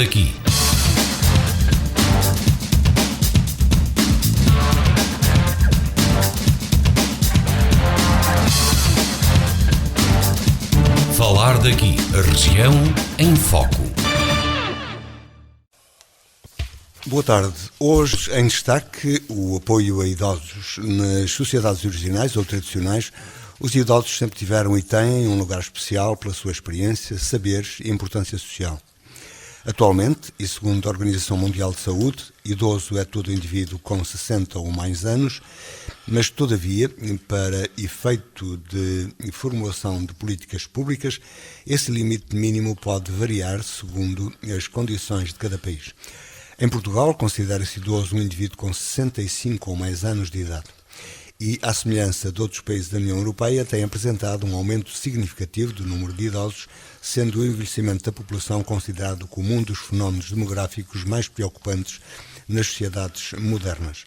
daqui. Falar daqui, a região em foco. Boa tarde. Hoje em destaque o apoio a idosos. Nas sociedades originais ou tradicionais, os idosos sempre tiveram e têm um lugar especial pela sua experiência, saberes e importância social. Atualmente, e segundo a Organização Mundial de Saúde, idoso é todo indivíduo com 60 ou mais anos, mas todavia, para efeito de formulação de políticas públicas, esse limite mínimo pode variar segundo as condições de cada país. Em Portugal, considera-se idoso um indivíduo com 65 ou mais anos de idade. E, à semelhança de outros países da União Europeia, tem apresentado um aumento significativo do número de idosos, sendo o envelhecimento da população considerado como um dos fenómenos demográficos mais preocupantes nas sociedades modernas.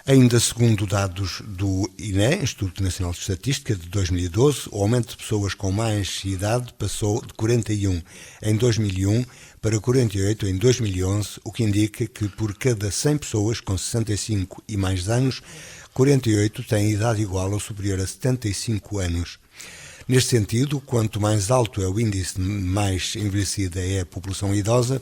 Ainda segundo dados do INE, Instituto Nacional de Estatística, de 2012, o aumento de pessoas com mais idade passou de 41 em 2001 para 48 em 2011, o que indica que por cada 100 pessoas com 65 e mais anos, 48 têm idade igual ou superior a 75 anos. Neste sentido, quanto mais alto é o índice, mais envelhecida é a população idosa,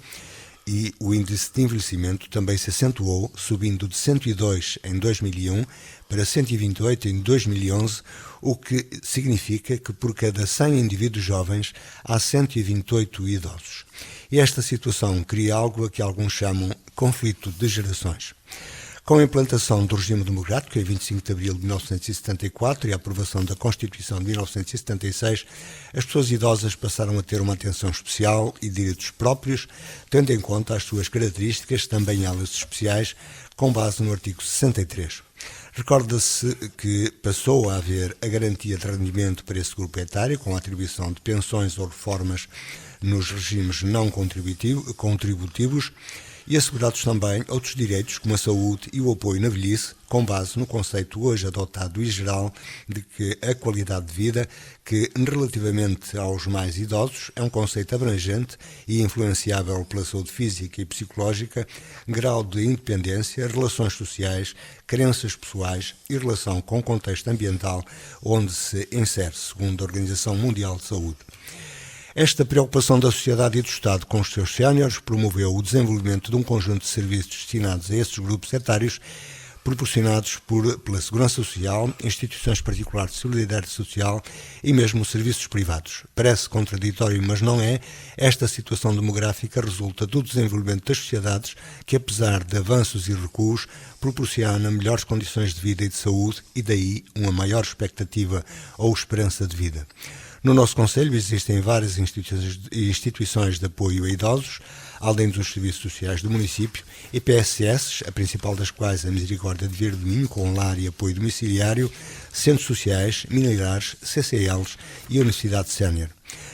e o índice de envelhecimento também se acentuou, subindo de 102 em 2001 para 128 em 2011, o que significa que por cada 100 indivíduos jovens há 128 idosos. E esta situação cria algo a que alguns chamam conflito de gerações. Com a implantação do regime democrático em 25 de abril de 1974 e a aprovação da Constituição de 1976, as pessoas idosas passaram a ter uma atenção especial e direitos próprios, tendo em conta as suas características, também elas especiais, com base no artigo 63. Recorda-se que passou a haver a garantia de rendimento para esse grupo etário, com a atribuição de pensões ou reformas nos regimes não contributivos, e assegurados também outros direitos como a saúde e o apoio na velhice, com base no conceito hoje adotado e geral de que a qualidade de vida, que relativamente aos mais idosos é um conceito abrangente e influenciável pela saúde física e psicológica, grau de independência, relações sociais, crenças pessoais e relação com o contexto ambiental onde se insere, segundo a Organização Mundial de Saúde. Esta preocupação da sociedade e do Estado com os seus séniores promoveu o desenvolvimento de um conjunto de serviços destinados a esses grupos etários, proporcionados pela Segurança Social, instituições particulares de solidariedade social e mesmo serviços privados. Parece contraditório, mas não é. Esta situação demográfica resulta do desenvolvimento das sociedades que, apesar de avanços e recuos, proporciona melhores condições de vida e de saúde e daí uma maior expectativa ou esperança de vida. No nosso Conselho existem várias instituições de apoio a idosos, além dos serviços sociais do município, e PSS, a principal das quais a Misericórdia de Verde de Minho, com lar e apoio domiciliário, centros sociais, militares, CCLs e a Universidade Sénior.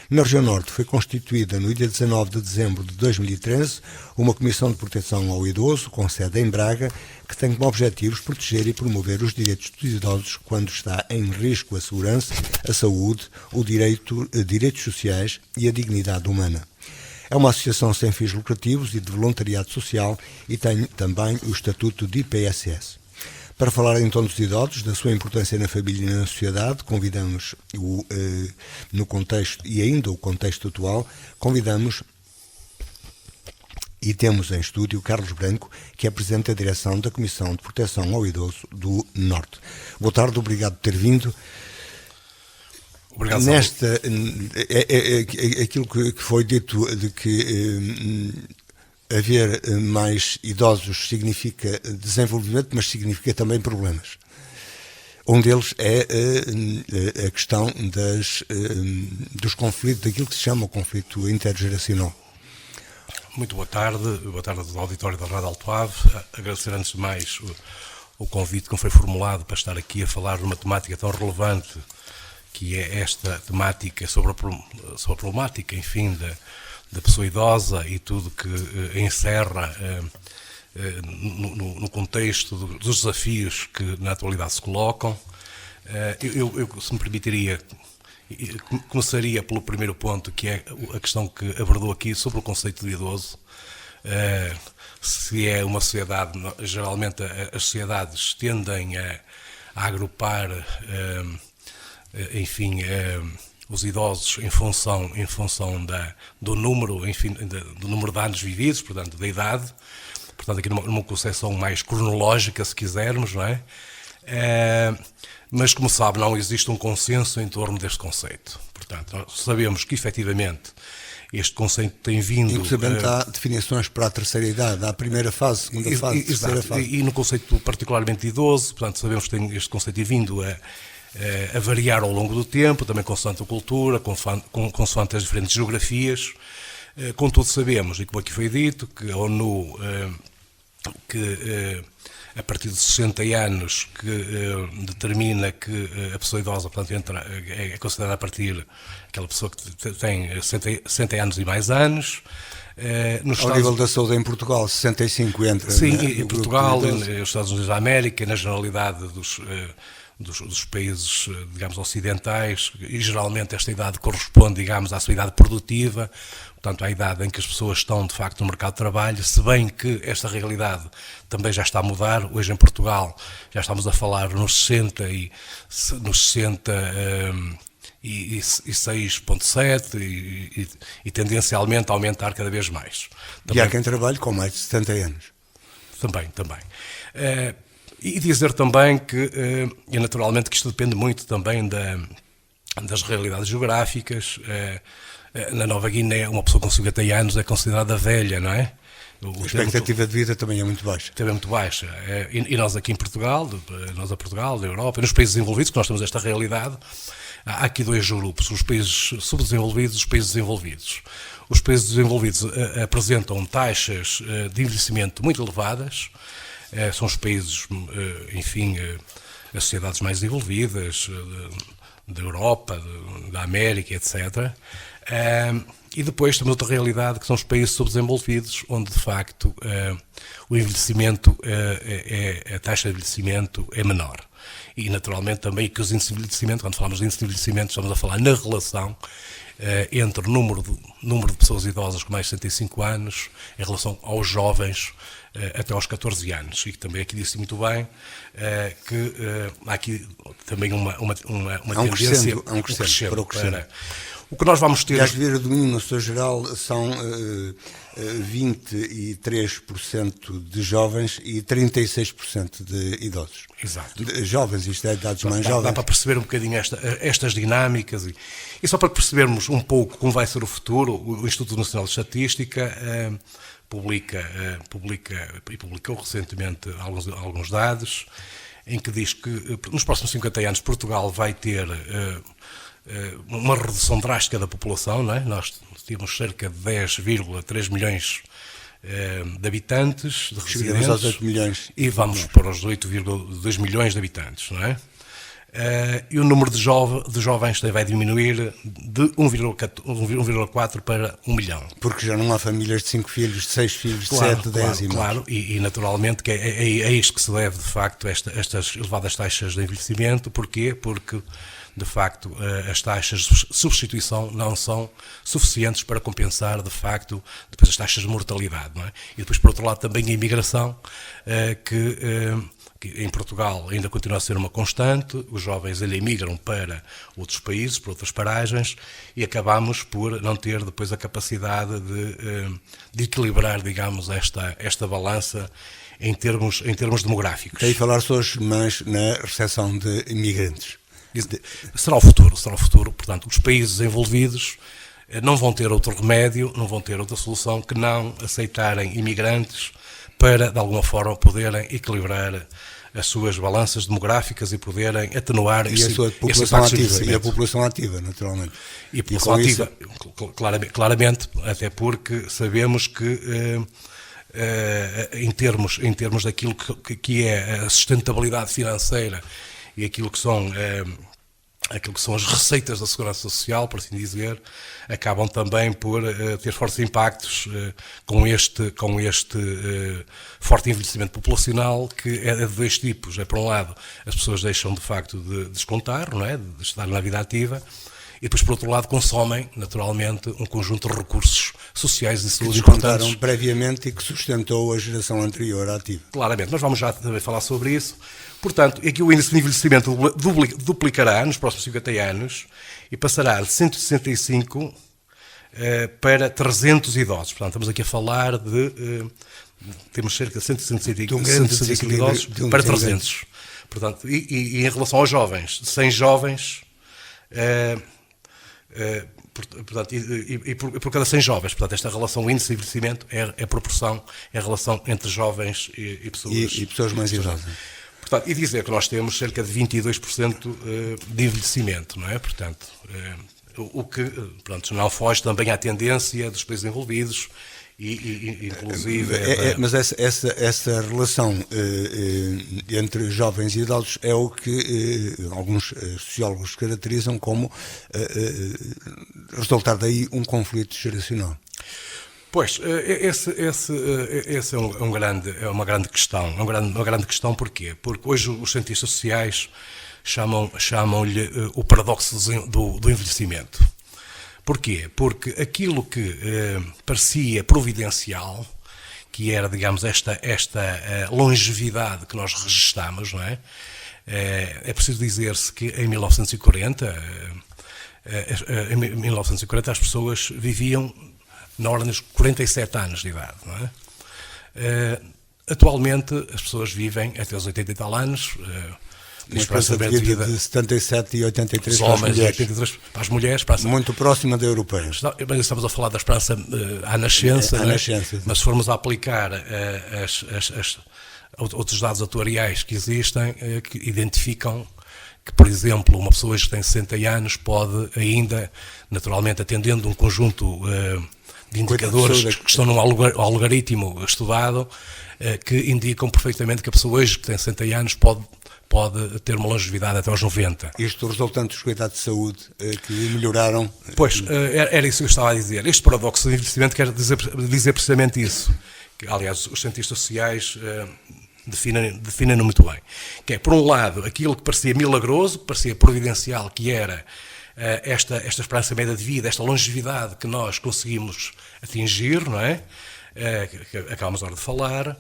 Na região norte foi constituída no dia 19 de dezembro de 2013 uma Comissão de Proteção ao Idoso, com sede em Braga, que tem como objetivos proteger e promover os direitos dos idosos quando está em risco a segurança, a saúde, direitos sociais e a dignidade humana. É uma associação sem fins lucrativos e de voluntariado social e tem também o estatuto de IPSS. Para falar então dos idosos, da sua importância na família e na sociedade, convidamos, no contexto e ainda o contexto atual, convidamos e temos em estúdio Carlos Branco, que é Presidente da Direção da Comissão de Proteção ao Idoso do Norte. Boa tarde, obrigado por ter vindo. Obrigado. Aquilo que foi dito de que haver mais idosos significa desenvolvimento, mas significa também problemas. Um deles é a questão dos conflitos, daquilo que se chama o conflito intergeracional. Muito boa tarde ao auditório da Rádio Alto Ave. Agradecer antes de mais o convite que me foi formulado para estar aqui a falar de uma temática tão relevante que é esta temática sobre a problemática, enfim, da pessoa idosa e tudo que encerra no contexto dos desafios que na atualidade se colocam. Eu, se me permitiria Começaria pelo primeiro ponto, que é a questão que abordou aqui sobre o conceito de idoso. Se é uma sociedade, geralmente as sociedades tendem a agrupar, os idosos em função do número, do número de anos vividos, portanto, da idade. Portanto, aqui numa concepção mais cronológica, se quisermos, não é? Mas, como sabe, não existe um consenso em torno deste conceito. Portanto, nós sabemos que, efetivamente, este conceito tem vindo... Inclusive, há definições para a terceira idade, há a primeira fase, segunda fase, terceira fase. E no conceito particularmente idoso, portanto, sabemos que este conceito tem vindo a variar ao longo do tempo, também consoante a cultura, consoante as diferentes geografias. Contudo, sabemos, e como aqui foi dito, que a ONU, a partir de 60 anos, que determina que a pessoa idosa, portanto, é considerada a partir aquela pessoa que tem 60 anos e mais anos. Ao nível da saúde em Portugal, 65 entra. Sim, em Portugal, nos Estados Unidos da América, na generalidade dos países, digamos, ocidentais, e geralmente esta idade corresponde, digamos, à sua idade produtiva, portanto, à idade em que as pessoas estão, de facto, no mercado de trabalho, se bem que esta realidade também já está a mudar. Hoje em Portugal já estamos a falar nos 60 e 6,7 e tendencialmente a aumentar cada vez mais. Também, e há quem trabalhe com mais de 70 anos. Também. E dizer também que, e naturalmente, que isto depende muito também das realidades geográficas. Na Nova Guiné, uma pessoa com 50 anos é considerada velha, não é? A expectativa de vida também é muito baixa. Também é muito baixa. E nós aqui em Portugal, da Europa, e nos países desenvolvidos, que nós temos esta realidade, há aqui dois grupos, os países subdesenvolvidos e os países desenvolvidos. Os países desenvolvidos apresentam taxas de envelhecimento muito elevadas, são os países, as sociedades mais desenvolvidas, da Europa, da América, etc. E depois temos outra realidade, que são os países subdesenvolvidos, onde de facto o envelhecimento, a taxa de envelhecimento é menor. E naturalmente também que os índices de envelhecimento, quando falamos de índice de envelhecimento, estamos a falar na relação entre o número de pessoas idosas com mais de 65 anos em relação aos jovens até aos 14 anos. E também aqui disse muito bem que há aqui também uma tendência a um crescente para o crescimento. O que nós vamos ter... E as vidas do mínimo, na sua geral, são 23% de jovens e 36% de idosos. Exato. De jovens, isto é, dados mais jovens. Dá para perceber um bocadinho estas dinâmicas e só para percebermos um pouco como vai ser o futuro, o Instituto Nacional de Estatística publicou recentemente alguns dados em que diz que nos próximos 50 anos Portugal vai ter uma redução drástica da população, não é? Nós temos cerca de 10,3 milhões de habitantes, de residentes, aos 8 milhões. E vamos para os 8,2 milhões de habitantes, não é? E o número de jovens vai diminuir de 1,4 para 1 milhão. Porque já não há famílias de 5 filhos, de 6 filhos, de 7, 10 e mais. Claro, e naturalmente que é isto que se deve, de facto, estas elevadas taxas de envelhecimento. Porquê? Porque, de facto, as taxas de substituição não são suficientes para compensar, de facto, depois as taxas de mortalidade, não é? E depois, por outro lado, também a imigração, que em Portugal ainda continua a ser uma constante. Os jovens emigram para outros países, para outras paragens, e acabamos por não ter depois a capacidade de equilibrar, digamos, esta balança em termos demográficos. Queria falar hoje mais na recepção de imigrantes. Será o futuro. Portanto, os países envolvidos não vão ter outro remédio, não vão ter outra solução que não aceitarem imigrantes para, de alguma forma, poderem equilibrar as suas balanças demográficas e poderem atenuar esse população ativa. E a população ativa, naturalmente. E a população ativa, claramente, até porque sabemos que em termos daquilo que é a sustentabilidade financeira e aquilo que são as receitas da Segurança Social, por assim dizer, acabam também por ter fortes impactos com este forte envelhecimento populacional, que é de dois tipos. Por um lado, as pessoas deixam de facto de descontar, não é? De estar na vida ativa, e depois, por outro lado, consomem, naturalmente, um conjunto de recursos sociais e de saúde descontaram importantes. previamente e que sustentou a geração anterior ativa. Claramente, nós vamos já também falar sobre isso. Portanto, aqui o índice de envelhecimento duplicará nos próximos 50 anos e passará de 165 para 300 idosos. Portanto, estamos aqui a falar de... temos cerca de 165 idosos para 300. Portanto, e em relação aos jovens, 100 jovens... portanto, por cada 100 jovens, portanto, esta relação índice de envelhecimento é a proporção, é a relação entre jovens e pessoas mais idosas. Portanto, e dizer que nós temos cerca de 22% de envelhecimento, não é? Portanto, o que, pronto, não foge também à tendência dos países envolvidos e inclusive... Mas essa relação entre jovens e idosos é o que alguns sociólogos caracterizam como resultar daí um conflito geracional. Pois, esse é uma grande questão. Uma grande questão porquê? Porque hoje os cientistas sociais chamam-lhe o paradoxo do envelhecimento. Porquê? Porque aquilo que parecia providencial, que era, digamos, esta longevidade que nós registamos, não é? É preciso dizer-se que em 1940 as pessoas viviam na ordem dos 47 anos de idade, não é? Atualmente as pessoas vivem até os 80 e tal anos, uma esperança de vida de 77 e 83 para as mulheres. 83 para as mulheres. Muito próxima da europeia. Estamos a falar da esperança à nascença, mas se formos a aplicar outros dados atuariais que existem, que identificam que, por exemplo, uma pessoa que tem 60 anos pode ainda, naturalmente, atendendo um conjunto de indicadores que estão num algoritmo estudado, que indicam perfeitamente que a pessoa hoje que tem 60 anos pode ter uma longevidade até aos 90. Isto resultante dos cuidados de saúde que melhoraram? Pois, era isso que eu estava a dizer. Este paradoxo de envelhecimento quer dizer precisamente isso. Que, aliás, os cientistas sociais definem-no muito bem. Que é, por um lado, aquilo que parecia milagroso, que parecia providencial, que era esta esperança média de vida, esta longevidade que nós conseguimos atingir, não é? Que acabamos agora de falar.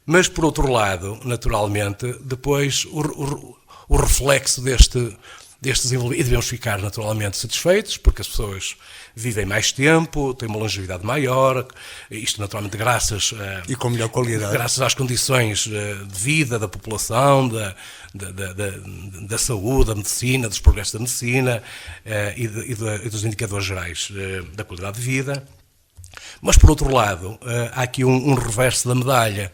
Mas, por outro lado, naturalmente, depois o reflexo deste desenvolvimento, e devemos ficar naturalmente satisfeitos, porque as pessoas vivem mais tempo, têm uma longevidade maior, isto naturalmente graças e com melhor qualidade, graças às condições de vida da população, da saúde, da medicina, dos progressos da medicina e dos indicadores gerais da qualidade de vida. Mas, por outro lado, há aqui um reverso da medalha,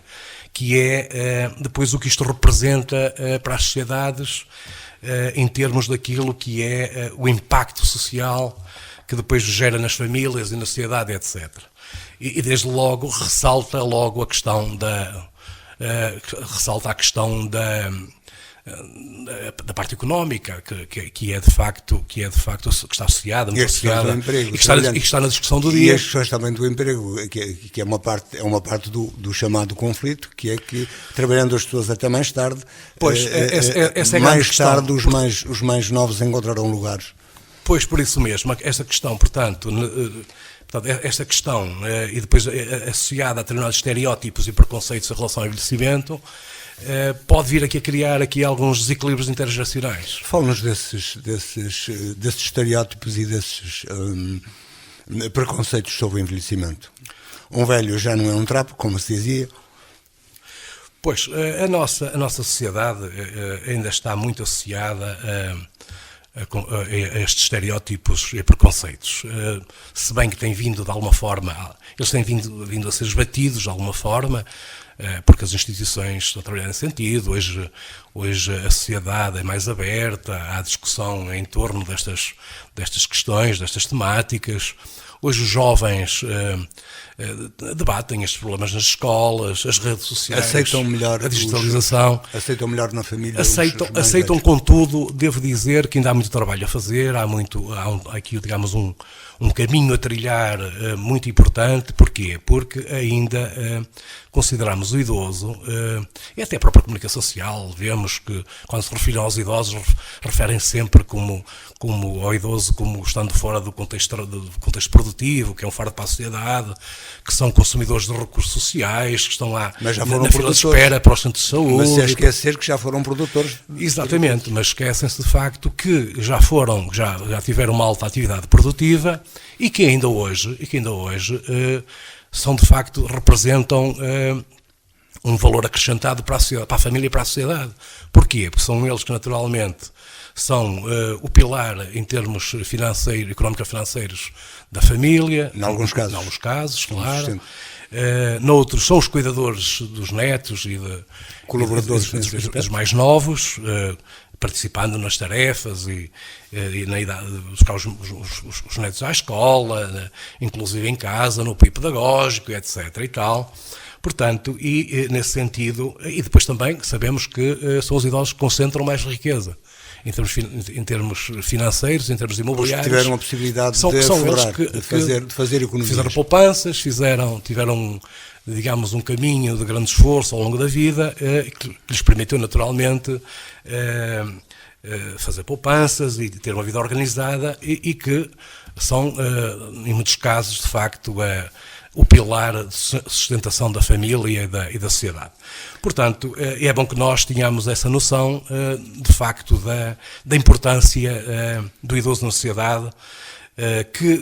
que é depois o que isto representa para as sociedades em termos daquilo que é o impacto social que depois gera nas famílias e na sociedade, etc. E desde logo ressalta a questão da parte económica, que é de facto que está associada, muito associada, emprego, e que está na discussão do dia. E as questões também do emprego, que é uma parte do chamado conflito, que é que, trabalhando as pessoas até mais tarde, essa é mais tarde os mais novos encontrarão lugares. Pois, por isso mesmo, esta questão, portanto, esta questão, e depois associada a determinados estereótipos e preconceitos em relação ao envelhecimento, pode vir aqui a criar alguns desequilíbrios intergeracionais. Fala-nos desses estereótipos e desses preconceitos sobre o envelhecimento. Um velho já não é um trapo, como se dizia. Pois, a nossa sociedade ainda está muito associada a estes estereótipos e preconceitos, se bem que tem vindo de alguma forma, eles têm vindo a ser esbatidos de alguma forma, porque as instituições estão a trabalhar nesse sentido. Hoje a sociedade é mais aberta à discussão em torno destas questões, destas temáticas. Hoje os jovens debatem estes problemas nas escolas, as redes sociais, aceitam melhor a digitalização. Aceitam melhor na família. Aceitam, contudo, devo dizer que ainda há muito trabalho a fazer, há aqui, digamos, um caminho a trilhar muito importante. Porquê? Porque ainda consideramos o idoso, e até a própria comunicação social, vemos que quando se referem aos idosos, referem sempre como ao idoso como estando fora do contexto produtivo, que é um fardo para a sociedade, que são consumidores de recursos sociais, que estão lá na fila de espera para os centros de saúde. Mas se é esquecer que já foram produtores. Exatamente, mas esquecem-se de facto que já tiveram uma alta atividade produtiva e que ainda hoje são de facto, representam um valor acrescentado para a família e para a sociedade. Porquê? Porque são eles que naturalmente são o pilar em termos económico-financeiros da família. Em alguns casos, claro. Noutros são os cuidadores dos netos e colaboradores dos mais novos, participando nas tarefas e na idade de buscar os netos à escola, inclusive em casa, no apoio pedagógico, etc. e tal. Portanto, e nesse sentido, e depois também sabemos que são os idosos que concentram mais riqueza. Em termos financeiros, em termos imobiliários. Os que tiveram a possibilidade de fazer economias. Fizeram poupanças, tiveram, digamos, um caminho de grande esforço ao longo da vida, que lhes permitiu naturalmente fazer poupanças e ter uma vida organizada e que são, em muitos casos, de facto, o pilar de sustentação da família e da sociedade. Portanto, é bom que nós tenhamos essa noção, de facto, da importância do idoso na sociedade, que,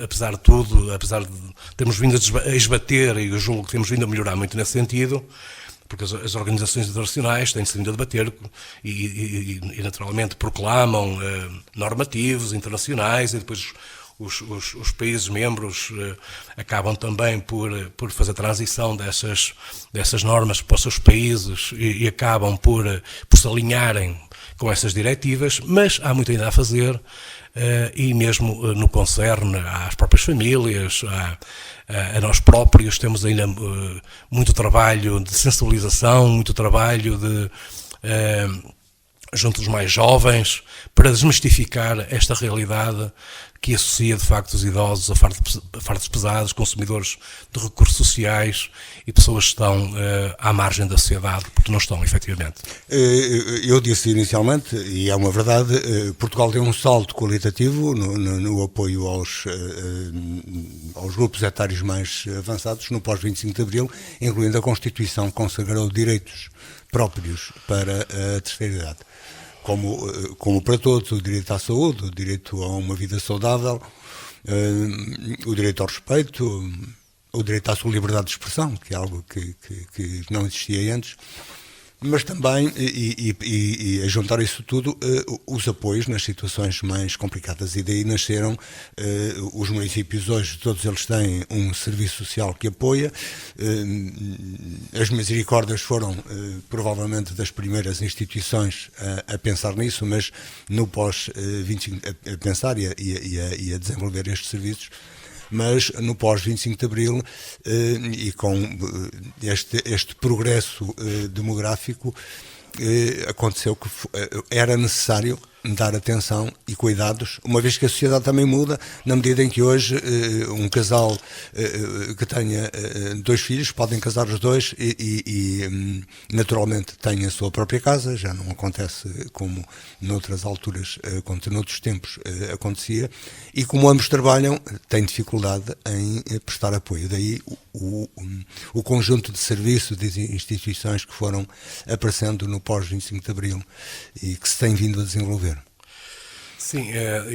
apesar de tudo, apesar de termos vindo a esbater, e eu julgo que temos vindo a melhorar muito nesse sentido, porque as organizações internacionais têm-se vindo a debater e naturalmente proclamam normativos internacionais e depois os países membros acabam também por fazer a transição dessas normas para os seus países e acabam por se alinharem com essas diretivas, mas há muito ainda a fazer e mesmo no que concerne às próprias famílias, a nós próprios, temos ainda muito trabalho de sensibilização, muito trabalho junto dos mais jovens, para desmistificar esta realidade que associa de facto os idosos a fardos pesados, consumidores de recursos sociais e pessoas que estão à margem da sociedade, porque não estão, efetivamente. Eu disse inicialmente, e é uma verdade, Portugal deu um salto qualitativo no apoio aos grupos etários mais avançados no pós-25 de Abril, incluindo a Constituição, que consagrou direitos próprios para a terceira idade. Como para todos, o direito à saúde, o direito a uma vida saudável, o direito ao respeito, o direito à sua liberdade de expressão, que é algo que não existia antes, mas também, e a juntar isso tudo, os apoios nas situações mais complicadas. E daí nasceram os municípios hoje, todos eles têm um serviço social que apoia. As misericórdias foram provavelmente das primeiras instituições a pensar nisso, mas no pós-25 a pensar e a desenvolver estes serviços. Mas no pós-25 de Abril e com este progresso demográfico, aconteceu que era necessário dar atenção e cuidados, uma vez que a sociedade também muda, na medida em que hoje um casal que tenha 2 filhos, podem casar os dois e naturalmente têm a sua própria casa, já não acontece como noutras alturas, como noutros tempos acontecia, e como ambos trabalham, têm dificuldade em prestar apoio. Daí o conjunto de serviços, de instituições que foram aparecendo no pós-25 de Abril e que se tem vindo a desenvolver. Sim,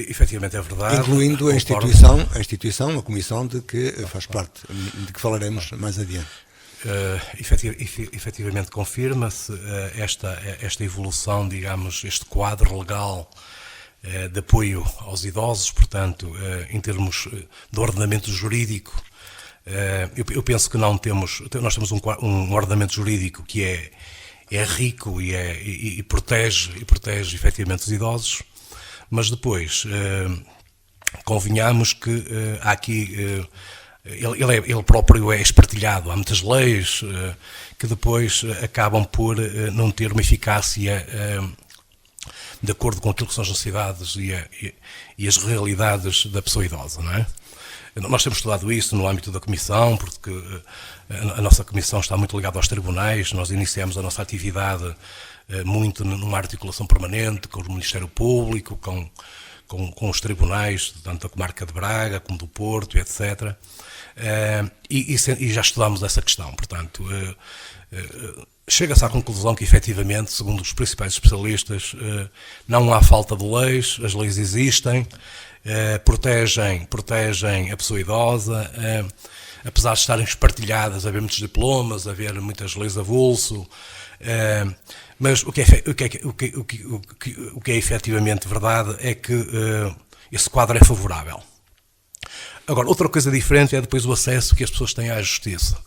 efetivamente é verdade. Incluindo a instituição, a comissão de que faz parte, de que falaremos mais adiante. Efetivamente confirma-se esta evolução, digamos, este quadro legal de apoio aos idosos, portanto, em termos de ordenamento jurídico. Eu penso que nós temos um ordenamento jurídico que é rico e protege efetivamente os idosos, mas depois convenhamos que há aqui, ele próprio é espartilhado, há muitas leis de acordo com aquilo que são as necessidades e as realidades da pessoa idosa, não é? Nós temos estudado isso no âmbito da Comissão, porque a nossa Comissão está muito ligada aos tribunais. Nós iniciamos a nossa atividade muito numa articulação permanente com o Ministério Público, com os tribunais, tanto da Comarca de Braga como do Porto, etc. E já estudámos essa questão. Portanto, chega-se à conclusão que, efetivamente, segundo os principais especialistas, não há falta de leis, as leis existem, protegem a pessoa idosa, apesar de estarem espartilhadas, haver muitos diplomas, haver muitas leis avulso, mas o que é efetivamente verdade é que esse quadro é favorável. Agora, outra coisa diferente é depois o acesso que as pessoas têm à justiça,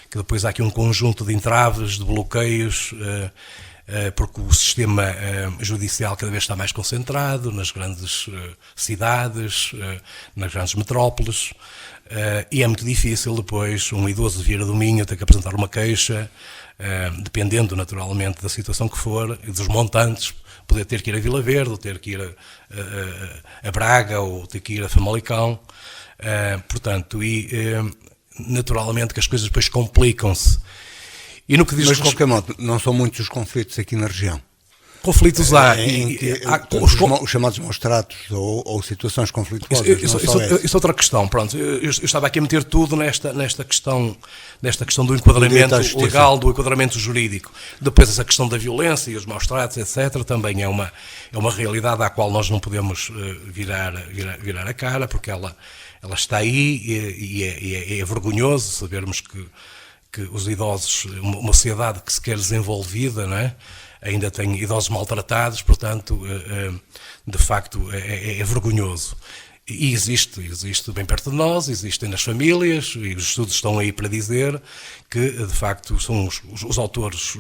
que depois há aqui um conjunto de entraves, de bloqueios, porque o sistema judicial cada vez está mais concentrado nas grandes cidades, nas grandes metrópoles, e é muito difícil depois um idoso vir a Dominho ter que apresentar uma queixa, dependendo naturalmente da situação que for e dos montantes, poder ter que ir a Vila Verde, ou ter que ir a Braga, ou ter que ir a Famalicão, portanto, naturalmente que as coisas depois complicam-se. E no que diz Mas, de qualquer modo, não são muitos os conflitos aqui na região. Conflitos há. Os chamados maus-tratos ou situações conflituosas. Isso é outra questão. Pronto, eu estava aqui a meter tudo nesta questão do enquadramento legal, do enquadramento jurídico. Depois essa questão da violência e os maus-tratos, etc., também é uma realidade à qual nós não podemos virar a cara, porque ela está aí e é vergonhoso sabermos que os idosos, uma sociedade que se quer desenvolvida, não é? Ainda tem idosos maltratados, portanto, de facto, é vergonhoso. E existe bem perto de nós, existem nas famílias, e os estudos estão aí para dizer que, de facto, são os autores,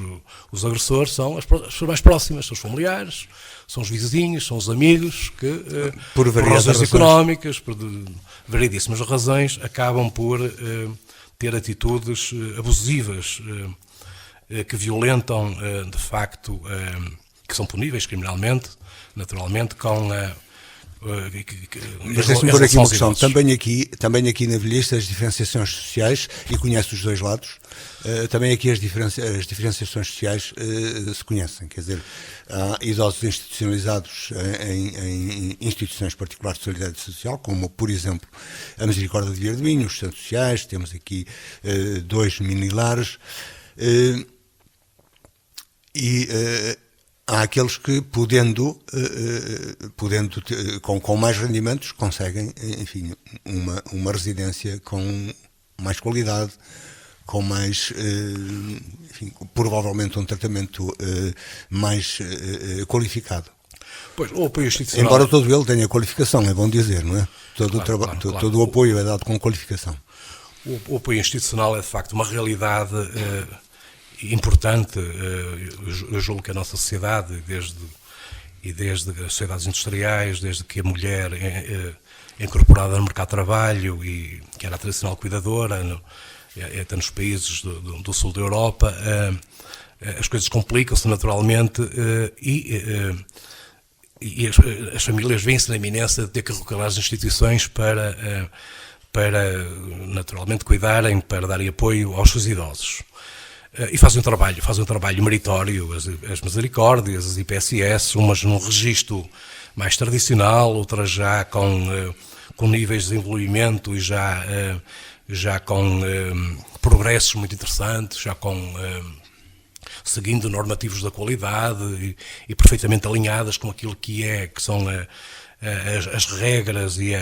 os agressores, são as pessoas mais próximas, são os familiares, são os vizinhos, são os amigos, que, por razões económicas, por variedíssimas razões, acabam por ter atitudes abusivas, que violentam, de facto, que são puníveis criminalmente, naturalmente, com mas deixe-me pôr aqui uma questão. Também aqui na velhice as diferenciações sociais, e conhece os dois lados, também aqui as diferenciações sociais se conhecem. Quer dizer, há idosos institucionalizados em instituições particulares de solidariedade social, como, por exemplo, a Misericórdia de Vieira de Minho, os centros sociais, temos aqui 2 mini-lares, há aqueles que, podendo com mais rendimentos, conseguem, enfim, uma residência com mais qualidade, com mais, enfim, provavelmente um tratamento mais qualificado. Pois, o apoio institucional... Embora todo ele tenha qualificação, é bom dizer, não é? Todo o apoio é dado com qualificação. O apoio institucional é, de facto, uma realidade importante. Eu julgo que a nossa sociedade, desde as sociedades industriais, desde que a mulher é incorporada no mercado de trabalho e que era a tradicional cuidadora, até nos países do sul da Europa, as coisas complicam-se naturalmente e as famílias veem-se na iminência de ter que recorrer às instituições para naturalmente cuidarem, para darem apoio aos seus idosos. E fazem um trabalho meritório, as Misericórdias, as IPSS, umas num registro mais tradicional, outras já com níveis de desenvolvimento e já com progressos muito interessantes, já seguindo normativos da qualidade e perfeitamente alinhadas com aquilo que são as regras e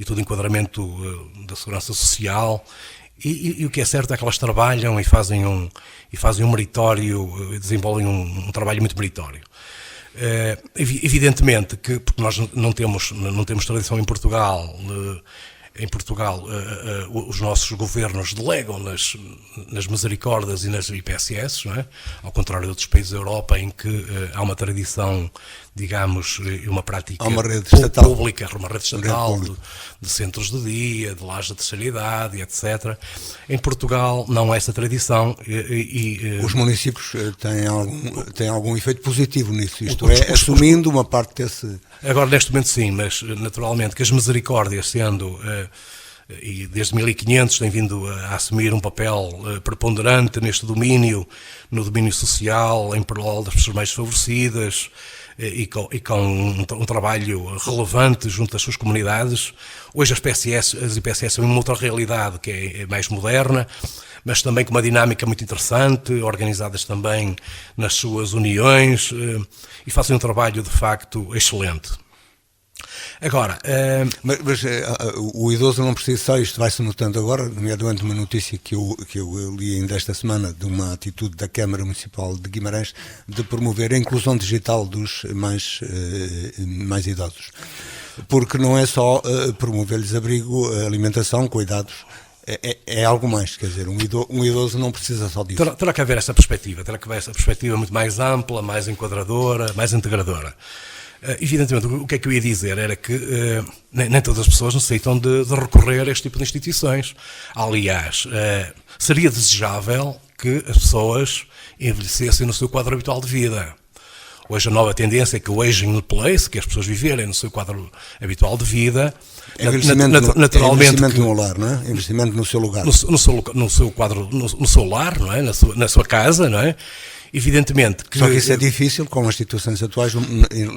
todo o enquadramento da segurança social. E o que é certo é que elas trabalham e fazem um meritório, desenvolvem um trabalho muito meritório. Evidentemente que, porque nós não temos tradição em Portugal, Em Portugal, os nossos governos delegam nas misericórdias e nas IPSS, não é? Ao contrário de outros países da Europa, em que há uma tradição, digamos, e uma prática uma rede estatal. Pública, uma rede estatal de centros de dia, de lares da terceira idade, etc. Em Portugal não há essa tradição. Os municípios têm algum efeito positivo nisso, isto assumindo uma parte desse... Agora, neste momento, sim, mas naturalmente que as misericórdias, sendo, e desde 1500 têm vindo a assumir um papel preponderante neste domínio, no domínio social, em prol das pessoas mais desfavorecidas, e com um trabalho relevante junto às suas comunidades. Hoje as IPSS são uma outra realidade que é mais moderna, mas também com uma dinâmica muito interessante, organizadas também nas suas uniões, e fazem um trabalho de facto excelente. Agora... Mas o idoso não precisa só, isto vai-se notando agora, nomeadamente uma notícia que eu li ainda esta semana, de uma atitude da Câmara Municipal de Guimarães de promover a inclusão digital dos mais idosos. Porque não é só promover-lhes abrigo, alimentação, cuidados, é algo mais, quer dizer, um idoso não precisa só disso. Terá que haver essa perspectiva, terá que haver essa perspectiva muito mais ampla, mais enquadradora, mais integradora. Evidentemente, o que é que eu ia dizer era que nem todas as pessoas necessitam de recorrer a este tipo de instituições. Aliás, seria desejável que as pessoas envelhecessem no seu quadro habitual de vida. Hoje a nova tendência é que o aging in place, que as pessoas viverem no seu quadro habitual de vida, investimento no lar, não é? Investimento no seu lugar. No seu quadro, no seu lar, não é? Na sua casa, não é? Evidentemente que... Só que isso é difícil com as instituições atuais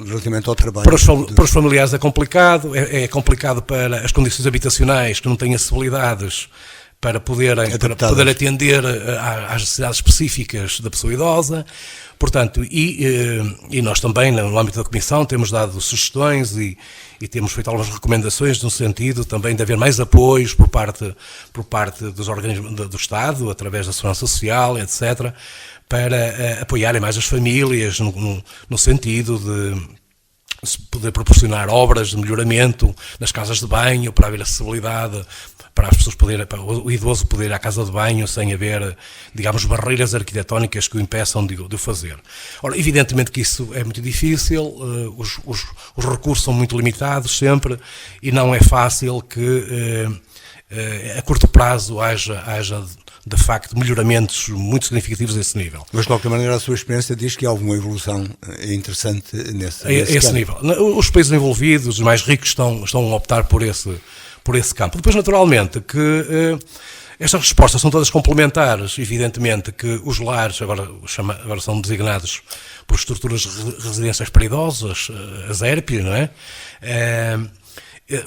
relativamente ao trabalho. Para os familiares é complicado, é complicado para as condições habitacionais que não têm acessibilidades para poder atender às necessidades específicas da pessoa idosa. Portanto, e nós também, no âmbito da Comissão, temos dado sugestões e temos feito algumas recomendações no sentido também de haver mais apoios por parte dos organismos do Estado, através da Segurança Social, etc., para apoiarem mais as famílias no sentido de se poder proporcionar obras de melhoramento nas casas de banho, para haver acessibilidade, para as pessoas para o idoso poder ir à casa de banho sem haver, digamos, barreiras arquitetónicas que o impeçam de o fazer. Ora, evidentemente que isso é muito difícil, os recursos são muito limitados sempre, e não é fácil que a curto prazo haja de facto melhoramentos muito significativos a esse nível. Mas de qualquer maneira a sua experiência diz que há alguma evolução interessante nesse nível. Os países envolvidos, os mais ricos, estão a optar por esse campo. Depois, naturalmente, que estas respostas são todas complementares. Evidentemente que os lares agora são designados por estruturas residenciais para idosos, as ERP, não é?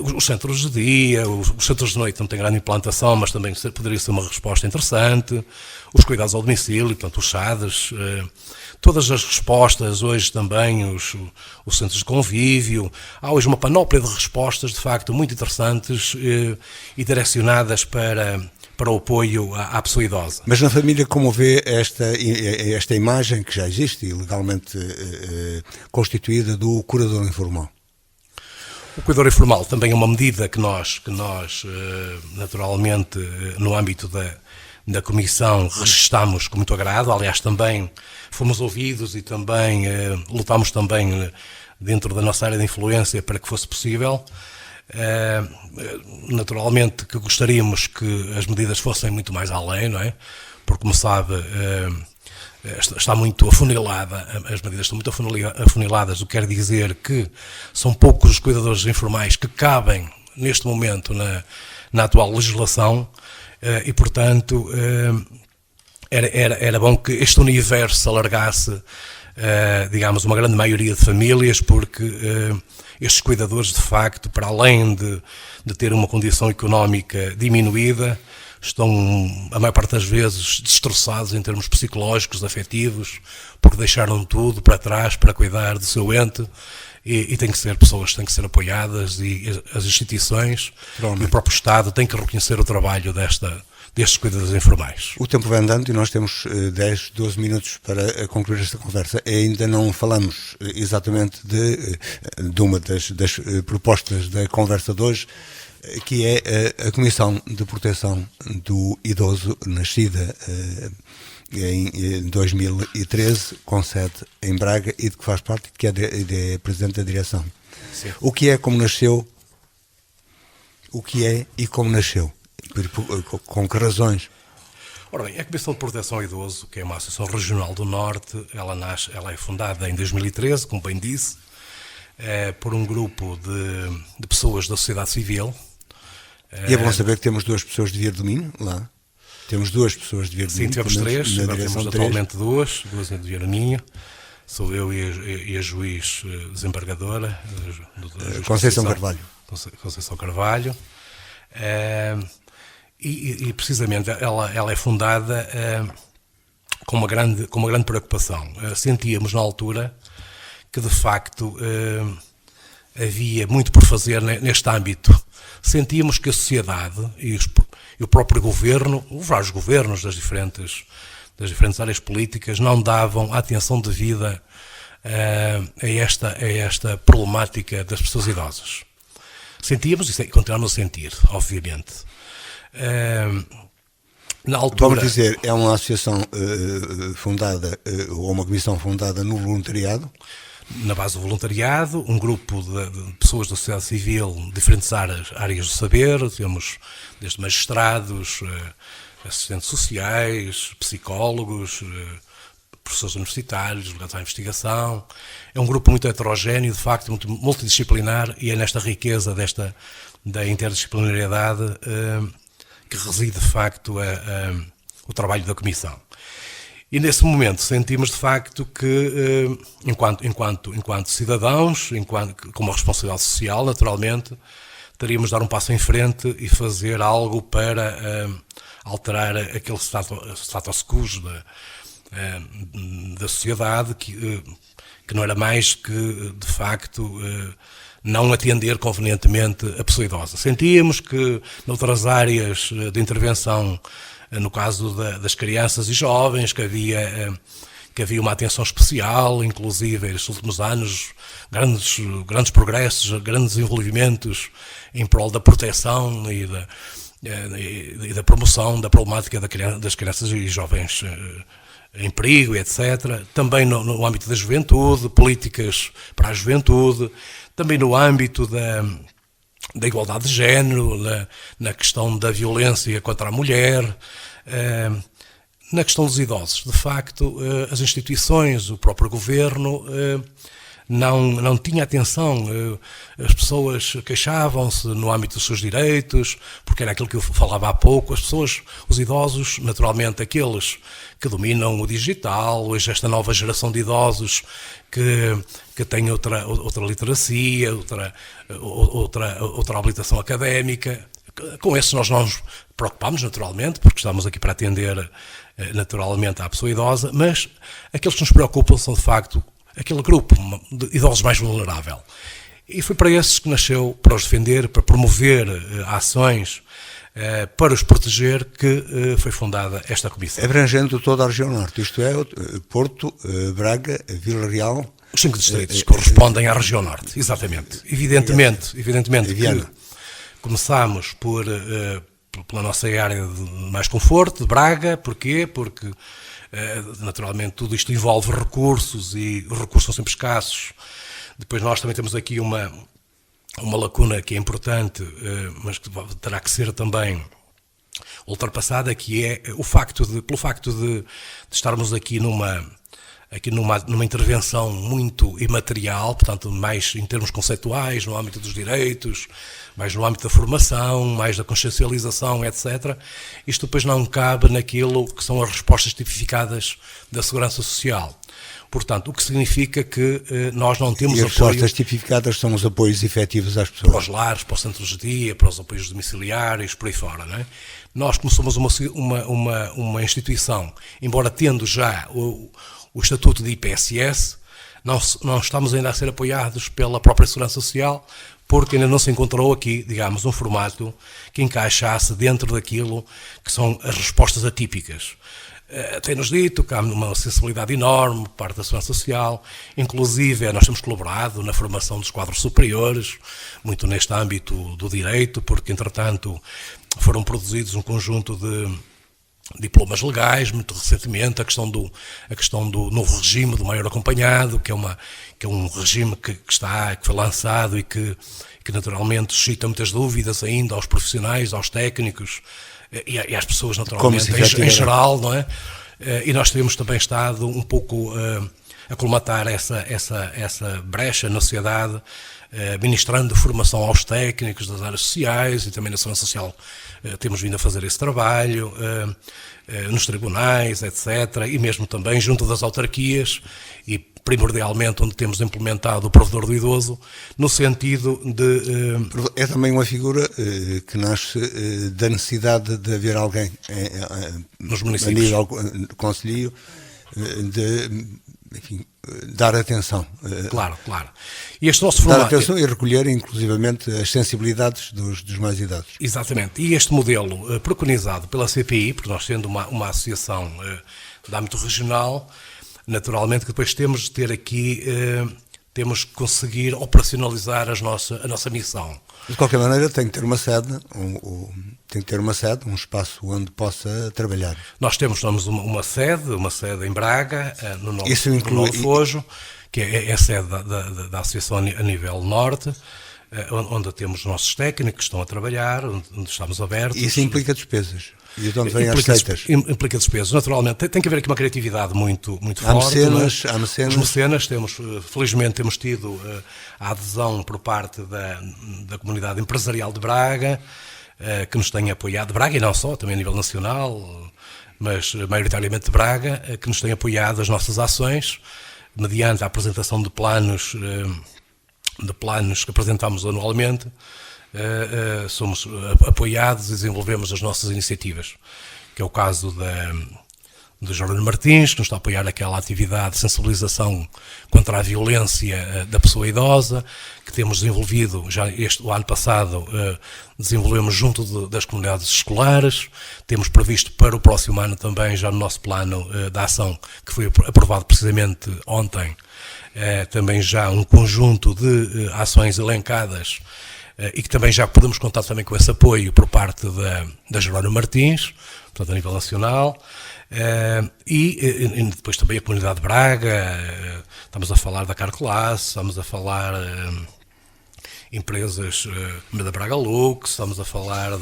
Os centros de dia, os centros de noite não têm grande implantação, mas também poderia ser uma resposta interessante. Os cuidados ao domicílio, portanto, os SADs, todas as respostas, hoje também os centros de convívio. Há hoje uma panóplia de respostas, de facto, muito interessantes e direcionadas para o apoio à pessoa idosa. Mas na família, como vê esta imagem que já existe e legalmente constituída do curador informal? O cuidador informal também é uma medida que nós naturalmente, no âmbito da Comissão, registamos com muito agrado. Aliás, também fomos ouvidos e também lutámos também dentro da nossa área de influência para que fosse possível. Naturalmente que gostaríamos que as medidas fossem muito mais além, não é? Porque, como sabe, está muito afunilada, as medidas estão muito afuniladas, o que quer dizer que são poucos os cuidadores informais que cabem neste momento na atual legislação e, portanto, era bom que este universo se alargasse, digamos, uma grande maioria de famílias, porque estes cuidadores, de facto, para além de ter uma condição económica diminuída, estão, a maior parte das vezes, destroçados em termos psicológicos, afetivos, porque deixaram tudo para trás para cuidar do seu ente, e tem que ser pessoas, têm que ser apoiadas, e as instituições e o próprio Estado têm que reconhecer o trabalho destes cuidadores informais. O tempo vai andando e nós temos 10, 12 minutos para concluir esta conversa. E ainda não falamos exatamente de uma das propostas da conversa de hoje, que é a Comissão de Proteção do Idoso, nascida em 2013, com sede em Braga, e de que faz parte, que é presidente da direção. Sim. O que é, como nasceu, o que é e como nasceu, com que razões? Ora bem, a Comissão de Proteção ao Idoso, que é uma associação regional do Norte, ela é fundada em 2013, como bem disse, por um grupo de pessoas da sociedade civil. E é bom saber que temos 2 pessoas de Via do Minho lá. Temos 2 pessoas de Via do Minho. Sim, tivemos 3, agora temos 3. atualmente duas de Via do Minho. Sou eu e a juiz desembargadora Conceição Carvalho. Conceição Carvalho. E precisamente ela é fundada com uma grande preocupação. Sentíamos na altura que de facto havia muito por fazer neste âmbito. Sentíamos que a sociedade e o próprio governo, os vários governos das diferentes áreas políticas, não davam a atenção devida a esta problemática das pessoas idosas. Sentíamos e continuamos a sentir, obviamente. Na altura, vamos dizer, é uma associação fundada, ou uma comissão fundada no voluntariado? Na base do voluntariado, um grupo de pessoas da sociedade civil, diferentes áreas do saber, temos desde magistrados, assistentes sociais, psicólogos, professores universitários, delegados à investigação. É um grupo muito heterogéneo, de facto, muito multidisciplinar, e é nesta riqueza da interdisciplinariedade que reside, de facto, o trabalho da Comissão. E nesse momento sentimos de facto que, enquanto cidadãos, com uma responsabilidade social, naturalmente, teríamos de dar um passo em frente e fazer algo para alterar aquele status quo da sociedade, que não era mais que, de facto, não atender convenientemente a pessoa idosa. Sentíamos que, noutras áreas de intervenção, no caso das crianças e jovens, que havia uma atenção especial, inclusive nestes últimos anos, grandes progressos, grandes desenvolvimentos em prol da proteção e da promoção da problemática das crianças e jovens em perigo, etc. Também no âmbito da juventude, políticas para a juventude, também no âmbito da igualdade de género, na questão da violência contra a mulher, na questão dos idosos. De facto, as instituições, o próprio governo, não tinha atenção. As pessoas queixavam-se no âmbito dos seus direitos, porque era aquilo que eu falava há pouco. Os idosos, naturalmente, aqueles que dominam o digital, hoje esta nova geração de idosos que tem outra literacia, outra habilitação académica. Com esses nós não nos preocupamos, naturalmente, porque estamos aqui para atender naturalmente à pessoa idosa, mas aqueles que nos preocupam são, de facto, aquele grupo de idosos mais vulnerável. E foi para esses que nasceu, para os defender, para promover ações, para os proteger, que foi fundada esta comissão. Abrangendo toda a região norte, isto é, Porto, Braga, Vila Real. Os 5 distritos correspondem à região norte, exatamente. Evidentemente que começámos pela nossa área de mais conforto, de Braga. Porquê? Porque naturalmente tudo isto envolve recursos, e os recursos são sempre escassos. Depois nós também temos aqui uma lacuna que é importante, mas que terá que ser também ultrapassada, que é pelo facto de estarmos aqui numa intervenção muito imaterial, portanto, mais em termos conceituais, no âmbito dos direitos, mais no âmbito da formação, mais da consciencialização, etc. Isto depois não cabe naquilo que são as respostas tipificadas da segurança social. Portanto, o que significa que nós não temos apoio... E as respostas tipificadas são os apoios efetivos às pessoas. Para os lares, para os centros de dia, para os apoios domiciliários, por aí fora, não é? Nós, como somos uma instituição, embora tendo já o estatuto de IPSS, não estamos ainda a ser apoiados pela própria Segurança Social, porque ainda não se encontrou aqui, digamos, um formato que encaixasse dentro daquilo que são as respostas atípicas. tem-nos dito que há uma sensibilidade enorme por parte da Segurança Social, inclusive nós temos colaborado na formação dos quadros superiores, muito neste âmbito do direito, porque entretanto foram produzidos um conjunto de diplomas legais, muito recentemente, a questão do novo regime do maior acompanhado, que é um regime que foi lançado e que naturalmente suscita muitas dúvidas ainda aos profissionais, aos técnicos e às pessoas naturalmente em geral, não é? E nós temos também estado um pouco a colmatar essa brecha na sociedade, ministrando formação aos técnicos das áreas sociais e também na Segurança Social. Temos vindo a fazer esse trabalho nos tribunais, etc., e mesmo também junto das autarquias e primordialmente onde temos implementado o provedor do idoso, no sentido de... É também uma figura que nasce da necessidade de haver alguém nos municípios, a nível concelhio, enfim, dar atenção. Claro. E este nosso formato... Dar atenção e recolher, inclusivamente, as sensibilidades dos mais idosos. Exatamente. E este modelo preconizado pela CPI, porque nós sendo uma associação de âmbito regional, naturalmente que depois temos de ter aqui, temos que conseguir operacionalizar a nossa missão. De qualquer maneira, tem que ter uma sede, um espaço onde possa trabalhar. Nós temos uma sede em Braga, no Novo Fojo, que é a sede da Associação a nível norte, onde temos os nossos técnicos que estão a trabalhar, onde estamos abertos. Isso implica despesas. E de onde vêm as receitas? Implica despesas. Naturalmente, tem que haver aqui uma criatividade muito há forte. Há mecenas. Os mecenas, felizmente temos tido a adesão por parte da comunidade empresarial de Braga, que nos tem apoiado, de Braga e não só, também a nível nacional, mas maioritariamente de Braga, que nos tem apoiado as nossas ações, mediante a apresentação de planos que apresentamos anualmente. Somos apoiados e desenvolvemos as nossas iniciativas, que é o caso do Jorge Martins, que nos está a apoiar naquela atividade de sensibilização contra a violência da pessoa idosa, que temos desenvolvido, já o ano passado desenvolvemos junto das comunidades escolares, temos previsto para o próximo ano também, já no nosso plano de ação, que foi aprovado precisamente ontem, também já um conjunto de ações elencadas e que também já podemos contar também com esse apoio por parte da Jerónimo Martins, portanto a nível nacional, e depois também a comunidade de Braga, estamos a falar da Carclass, estamos a falar empresas da Braga Lux, estamos a falar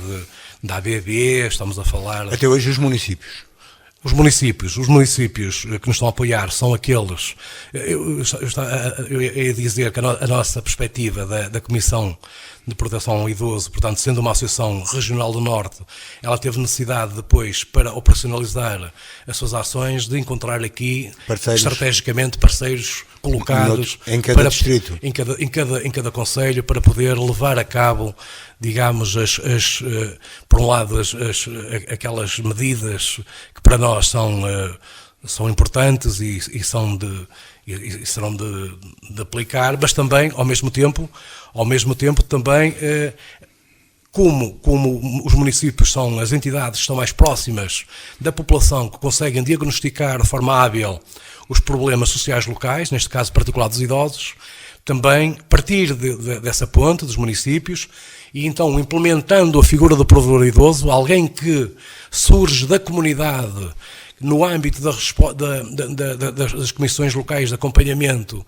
da ABB, estamos a falar... Até hoje os municípios. Os municípios que nos estão a apoiar são aqueles... Eu ia dizer que a nossa perspectiva da Comissão de Proteção ao Idoso, portanto, sendo uma associação regional do Norte, ela teve necessidade depois, para operacionalizar as suas ações, de encontrar aqui, estrategicamente, parceiros colocados em cada distrito, em cada concelho, para poder levar a cabo, digamos, por um lado, aquelas medidas que para nós são importantes e serão de aplicar, mas também, ao mesmo tempo também, como os municípios são as entidades que estão mais próximas da população, que conseguem diagnosticar de forma hábil os problemas sociais locais, neste caso particular dos idosos, também partir dessa ponte dos municípios e então implementando a figura do provedor idoso, alguém que surge da comunidade no âmbito das comissões locais de acompanhamento,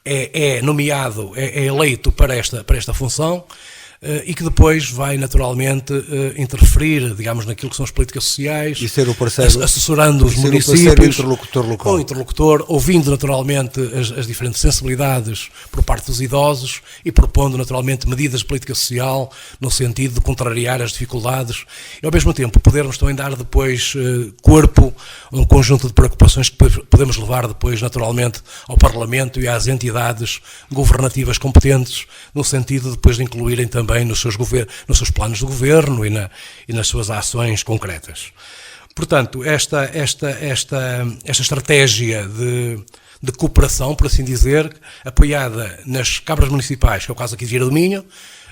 é nomeado, é eleito para esta função, e que depois vai naturalmente interferir, digamos, naquilo que são as políticas sociais, e ser o parceiro, assessorando os municípios, o interlocutor, ouvindo naturalmente as diferentes sensibilidades por parte dos idosos e propondo naturalmente medidas de política social no sentido de contrariar as dificuldades e ao mesmo tempo podermos também dar depois corpo a um conjunto de preocupações que podemos levar depois naturalmente ao Parlamento e às entidades governativas competentes no sentido depois de incluírem também nos seus planos de governo e nas suas ações concretas. Portanto, esta estratégia de cooperação, por assim dizer, apoiada nas câmaras municipais, que é o caso aqui de Vieira do Minho,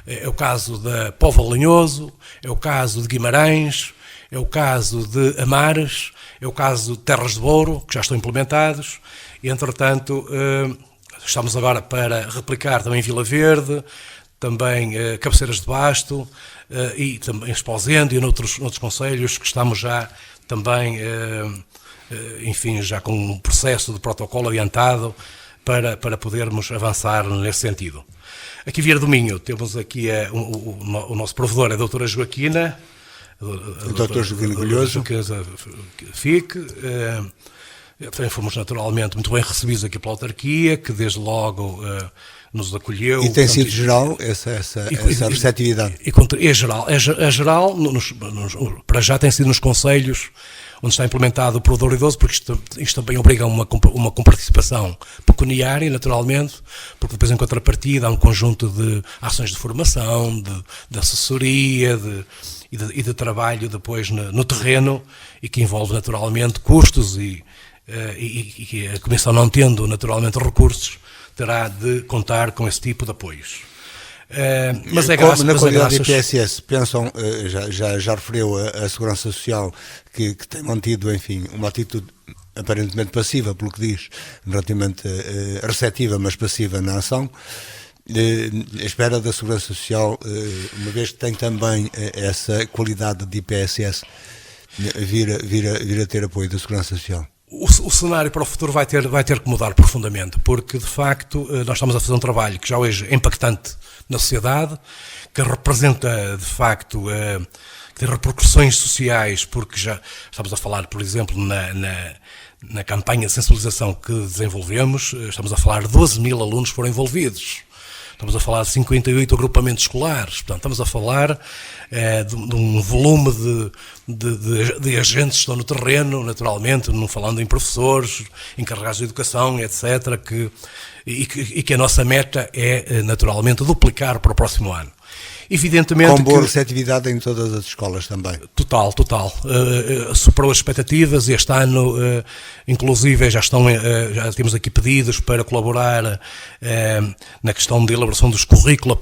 é o caso da Póvoa de Lanhoso, é o caso de Guimarães, é o caso de Amares, é o caso de Terras de Ouro, que já estão implementados, e entretanto estamos agora para replicar também Vila Verde, também Cabeceiras de Basto, e também Esposende e noutros concelhos que estamos já também, enfim, já com um processo de protocolo adiantado para podermos avançar nesse sentido. Aqui Vieira do Minho, temos aqui o nosso provedor, a doutora Joaquina, o doutor Joaquina Golhoso, FIC. Também fomos naturalmente muito bem recebidos aqui pela autarquia, que desde logo nos acolheu. E tem sido geral essa receptividade? É geral, para já tem sido nos concelhos onde está implementado o provedor idoso, porque isto também obriga a uma comparticipação pecuniária, naturalmente, porque depois em contrapartida há um conjunto de ações de formação, de assessoria e de trabalho depois no terreno, e que envolve naturalmente custos e que a Comissão, não tendo naturalmente recursos, terá de contar com esse tipo de apoios. Mas é graças na qualidade graças... de IPSS, pensam, já referiu a Segurança Social, que tem mantido, enfim, uma atitude aparentemente passiva, pelo que diz, relativamente receptiva, mas passiva na ação. A espera da Segurança Social, uma vez que tem também essa qualidade de IPSS, vir a ter apoio da Segurança Social. O cenário para o futuro vai ter que mudar profundamente, porque de facto nós estamos a fazer um trabalho que já hoje é impactante na sociedade, que representa de facto, que tem repercussões sociais, porque já estamos a falar, por exemplo, na campanha de sensibilização que desenvolvemos, estamos a falar de 12.000 alunos que foram envolvidos. Estamos a falar de 58 agrupamentos escolares, portanto, estamos a falar de um volume de agentes que estão no terreno, naturalmente, não falando em professores, encarregados de educação, etc., e que a nossa meta é, naturalmente, duplicar para o próximo ano. Evidentemente com boa receptividade em todas as escolas também. Total. Superou as expectativas. Este ano, inclusive, já temos aqui pedidos para colaborar na questão de elaboração dos currícula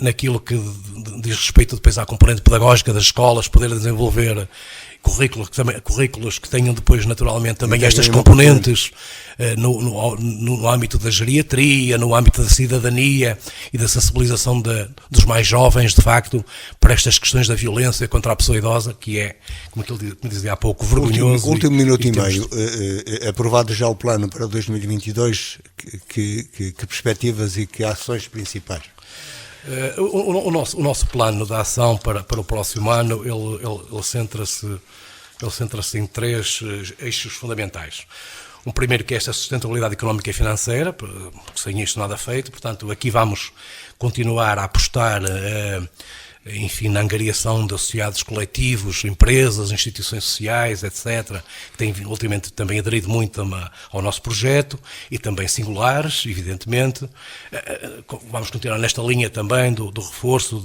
naquilo que diz respeito depois à componente pedagógica das escolas, poder desenvolver currículos que tenham depois naturalmente também estas componentes no âmbito da geriatria, no âmbito da cidadania e da sensibilização dos mais jovens, de facto, para estas questões da violência contra a pessoa idosa, que é, como dizia há pouco, vergonhoso. Último minuto e meio, aprovado já o plano para 2022, que perspectivas e que ações principais? O nosso plano de ação para o próximo ano, ele centra-se em 3 eixos fundamentais. Um primeiro, que é esta sustentabilidade económica e financeira, porque sem isto nada feito. Portanto, aqui vamos continuar a apostar, enfim, na angariação de associados coletivos, empresas, instituições sociais, etc., que têm ultimamente também aderido muito ao nosso projeto, e também singulares, evidentemente. Vamos continuar nesta linha também do reforço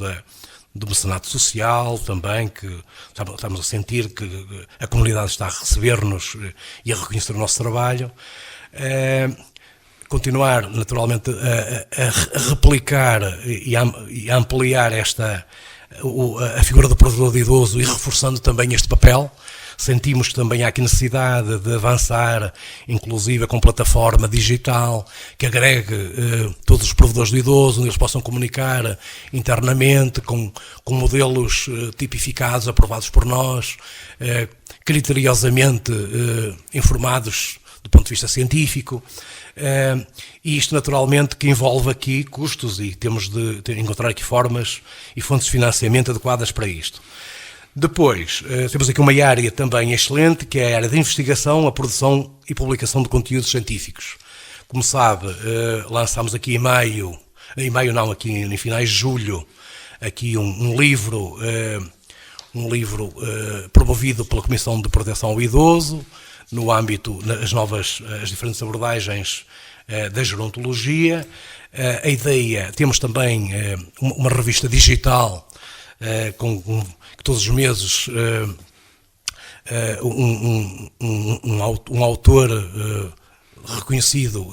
do mecenato social, também, que estamos a sentir que a comunidade está a receber-nos e a reconhecer o nosso trabalho. Continuar, naturalmente, a replicar e a ampliar a figura do provedor de idoso, e reforçando também este papel. Sentimos que também há aqui necessidade de avançar, inclusive com plataforma digital, que agregue todos os provedores do idoso, onde eles possam comunicar internamente, com modelos tipificados, aprovados por nós, criteriosamente informados do ponto de vista científico, e isto naturalmente que envolve aqui custos, e temos de encontrar aqui formas e fontes de financiamento adequadas para isto. Depois, temos aqui uma área também excelente, que é a área de investigação, a produção e publicação de conteúdos científicos. Como sabe, lançámos aqui aqui em finais de julho, aqui um livro promovido pela Comissão de Proteção ao Idoso, no âmbito, as diferentes abordagens da gerontologia. A ideia, temos também uma revista digital, que todos os meses um autor reconhecido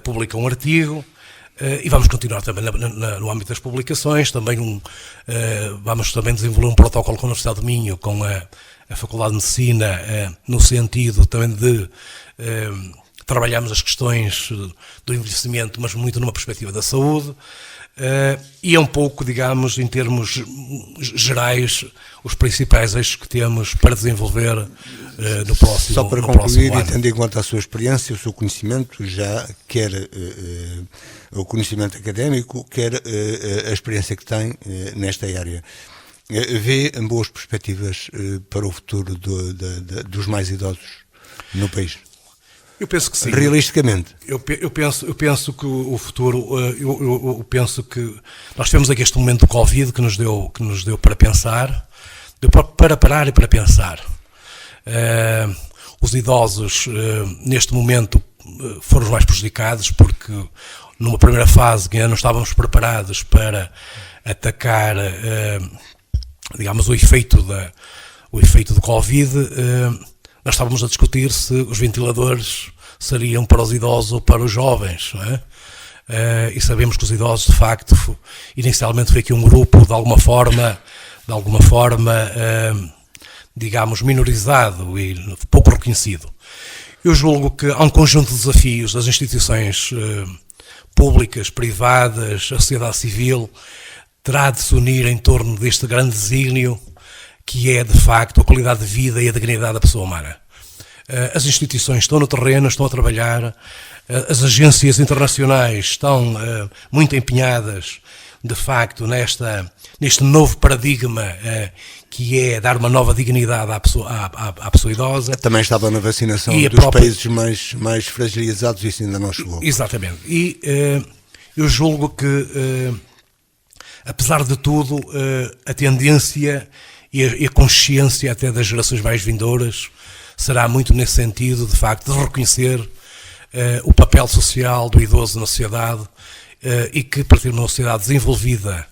publica um artigo. E vamos continuar também no âmbito das publicações, vamos também desenvolver um protocolo com a Universidade do Minho, com a Faculdade de Medicina, no sentido também de trabalharmos as questões do envelhecimento, mas muito numa perspectiva da saúde. E é um pouco, digamos, em termos gerais, os principais eixos que temos para desenvolver no próximo ano. Só para concluir, e tendo em conta a sua experiência, o seu conhecimento, já quer o conhecimento académico, quer a experiência que tem nesta área, vê boas perspectivas para o futuro dos mais idosos no país? Eu penso que sim. Realisticamente. Eu penso que o futuro, eu penso que nós temos aqui este momento do Covid que nos deu para pensar, para parar e para pensar. Os idosos, neste momento, foram os mais prejudicados, porque numa primeira fase que ainda não estávamos preparados para atacar, digamos, o efeito do Covid, nós estávamos a discutir se os ventiladores seriam para os idosos ou para os jovens, não é? E sabemos que os idosos, de facto, inicialmente foi aqui um grupo de alguma forma, digamos, minorizado e pouco reconhecido. Eu julgo que há um conjunto de desafios das instituições públicas, privadas, a sociedade civil, terá de se unir em torno deste grande desígnio, que é, de facto, a qualidade de vida e a dignidade da pessoa humana. As instituições estão no terreno, estão a trabalhar, as agências internacionais estão muito empenhadas, de facto, neste novo paradigma que é dar uma nova dignidade à pessoa idosa. Também estava na vacinação dos países mais fragilizados e isso ainda não chegou. Exatamente. E eu julgo que, apesar de tudo, a tendência e a consciência até das gerações mais vindouras será muito nesse sentido, de facto, de reconhecer o papel social do idoso na sociedade e que, para ter uma sociedade desenvolvida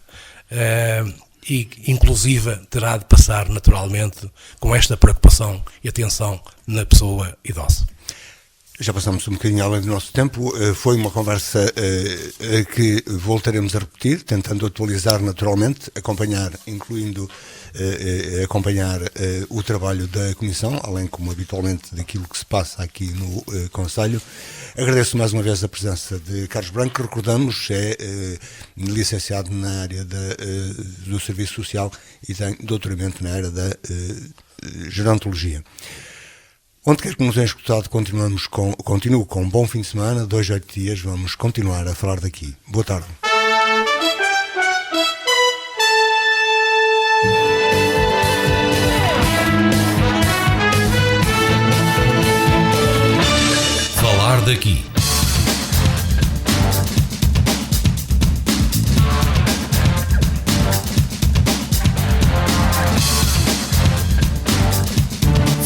e inclusiva, terá de passar naturalmente com esta preocupação e atenção na pessoa idosa. Já passamos um bocadinho além do nosso tempo, foi uma conversa que voltaremos a repetir, tentando atualizar naturalmente, acompanhar o trabalho da Comissão, além como habitualmente daquilo que se passa aqui no Conselho. Agradeço mais uma vez a presença de Carlos Branco, que recordamos é licenciado na área do Serviço Social e tem doutoramento na área da Gerontologia. Onde quer que nos tenha escutado, continuo com um bom fim de semana, 2 a 8 dias, vamos continuar a falar daqui. Boa tarde. Falar daqui.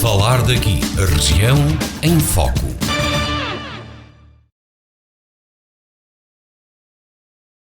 Falar daqui, a região em foco.